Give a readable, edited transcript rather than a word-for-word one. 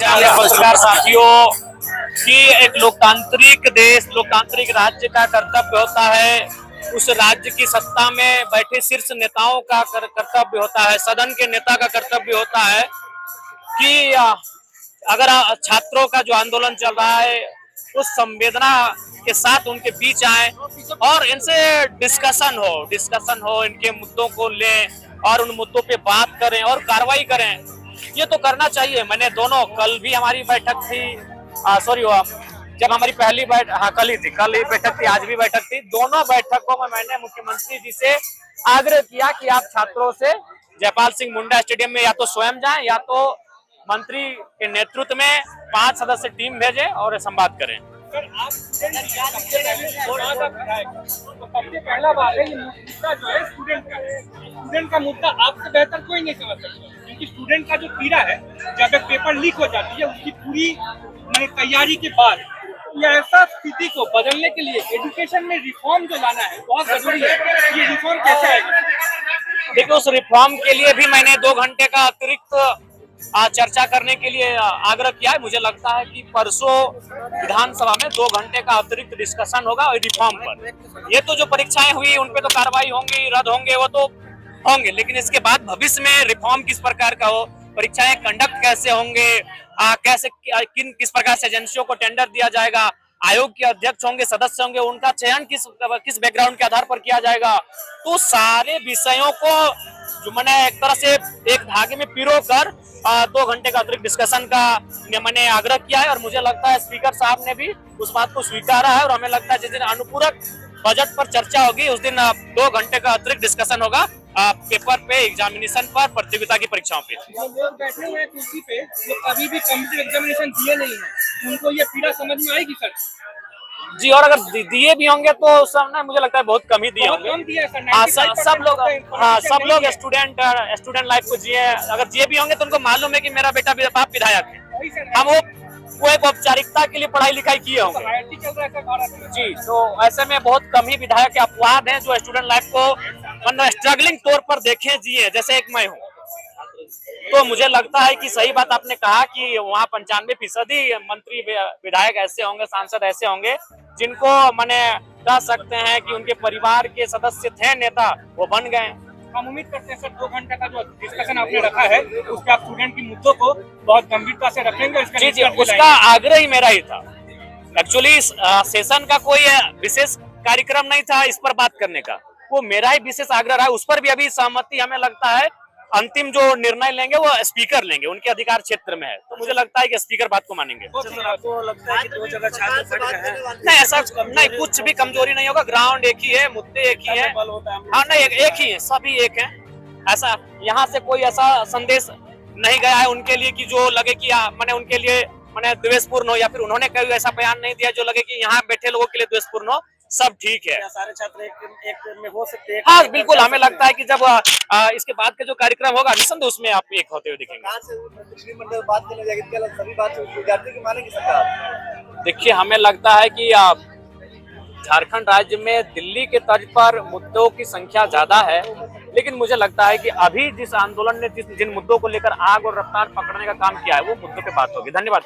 नमस्कार साथियों कि एक लोकतांत्रिक देश, लोकतांत्रिक राज्य का कर्तव्य होता है, उस राज्य की सत्ता में बैठे शीर्ष नेताओं का कर्तव्य होता है, सदन के नेता का कर्तव्य होता है कि अगर छात्रों का जो आंदोलन चल रहा है उस संवेदना के साथ उनके बीच आए और इनसे डिस्कशन हो, इनके मुद्दों को लें और उन मुद्दों पे बात करें और कार्रवाई करें। ये तो करना चाहिए। मैंने दोनों कल भी हमारी बैठक थी, जब हमारी पहली बैठक, हाँ कल ही बैठक थी, आज भी बैठक थी। दोनों बैठकों में मैंने मुख्यमंत्री जी से आग्रह किया कि आप छात्रों से जयपाल सिंह मुंडा स्टेडियम में या तो स्वयं जाएं या तो मंत्री के नेतृत्व में 5 सदस्य टीम भेजें और संवाद करें। सर, आप सबसे पहला बात है, ये मुद्दा जो है स्टूडेंट का मुद्दा आपसे बेहतर कोई नहीं समझ सकता, क्योंकि स्टूडेंट का जो पीड़ा है जब एक पेपर लीक हो जाती है उसकी पूरी तैयारी के बाद ऐसा स्थिति को बदलने के लिए एजुकेशन में रिफॉर्म जो लाना है बहुत जरूरी है। ये रिफॉर्म कैसे आएगा? देखिए, उस रिफॉर्म के लिए भी मैंने 2 घंटे का अतिरिक्त चर्चा करने के लिए आग्रह किया है। मुझे लगता है कि परसों विधानसभा में 2 घंटे का अतिरिक्त डिस्कशन होगा रिफॉर्म पर। ये तो जो परीक्षाएं हुई उन पे तो कार्रवाई होंगी, रद्द होंगे, वो तो होंगे, लेकिन इसके बाद भविष्य में रिफॉर्म किस प्रकार का हो, परीक्षाएं कंडक्ट कैसे होंगे, किस प्रकार से एजेंसियों को टेंडर दिया जाएगा, आयोग के अध्यक्ष होंगे, सदस्य होंगे, उनका चयन किस बैकग्राउंड के आधार पर किया जाएगा, तो सारे विषयों को जो मैंने एक तरह से एक धागे में पिरो कर 2 घंटे का अतिरिक्त डिस्कशन का मैंने आग्रह किया है। और मुझे लगता है स्पीकर साहब ने भी उस बात को स्वीकारा है और हमें लगता है जिस दिन अनुपूरक बजट पर चर्चा होगी उस दिन 2 घंटे का अतिरिक्त डिस्कशन होगा पेपर पे, एग्जामिनेशन पर, प्रतियोगिता की परीक्षाओं पे। जो लोग बैठे हुए हैं कुर्सी पे, जो कभी भी कॉम्पिटिटिव एग्जामिनेशन दिए नहीं है, उनको ये पीड़ा समझ में आएगी सर? जी, और अगर दिए भी होंगे तो सबने मुझे लगता है बहुत कम ही दिए होंगे। सब लोग स्टूडेंट लाइफ को जिए। अगर जिए भी होंगे तो उनको मालूम है कि मेरा बेटा बाप विधायक है, हम वो एक औपचारिकता के लिए पढ़ाई लिखाई किए होंगे। जी, तो ऐसे में बहुत कम ही विधायक के अपवाद हैं जो स्टूडेंट लाइफ को मतलब स्ट्रगलिंग तौर पर देखें, जिए, जैसे एक मैं हूँ। तो मुझे लगता है कि सही बात आपने कहा कि वहाँ 95% मंत्री विधायक ऐसे होंगे, सांसद ऐसे होंगे जिनको मैंने कह सकते हैं कि उनके परिवार के सदस्य थे नेता, वो बन गए। हम उम्मीद करते हैं सर 2 घंटे का जो डिस्कशन आपने रखा है उसके आप स्टूडेंट की मुद्दों को बहुत गंभीरता से रखेंगे। जी, उसका आग्रह ही मेरा ही था। एक्चुअली सेशन का कोई विशेष कार्यक्रम नहीं था इस पर बात करने का, वो मेरा ही विशेष आग्रह रहा। उस पर भी अभी सहमति हमें लगता है अंतिम जो निर्णय लेंगे वो स्पीकर लेंगे, उनके अधिकार क्षेत्र में है, तो मुझे लगता है कि स्पीकर बात को मानेंगे। आपको लगता है कि 2 जगह छात्र फट गए हैं? नहीं, ऐसा नहीं, कुछ भी कमजोरी नहीं होगा। ग्राउंड एक ही है, मुद्दे एक ही है। हाँ नहीं, एक ही है, सभी एक है। ऐसा यहाँ से कोई ऐसा संदेश नहीं गया है उनके लिए कि जो लगे कि मैंने उनके लिए द्वेषपूर्ण हो, या फिर उन्होंने कोई ऐसा बयान नहीं दिया जो लगे कि यहाँ बैठे लोगों के लिए द्वेषपूर्ण हो। सब ठीक है। सारे छात्र एक में हो सकते हैं? हाँ बिल्कुल, हमें लगता है कि जब इसके बाद का जो कार्यक्रम होगा निसंदेह उसमें आप एक होते हुए दिखेंगे। देखिए, हमें लगता है कि झारखंड राज्य में दिल्ली के तर्ज पर मुद्दों की संख्या ज्यादा है, लेकिन मुझे लगता है कि अभी जिस आंदोलन ने जिन मुद्दों को लेकर आग और रफ्तार पकड़ने का काम किया है वो मुद्दों पे बात होगी। धन्यवाद।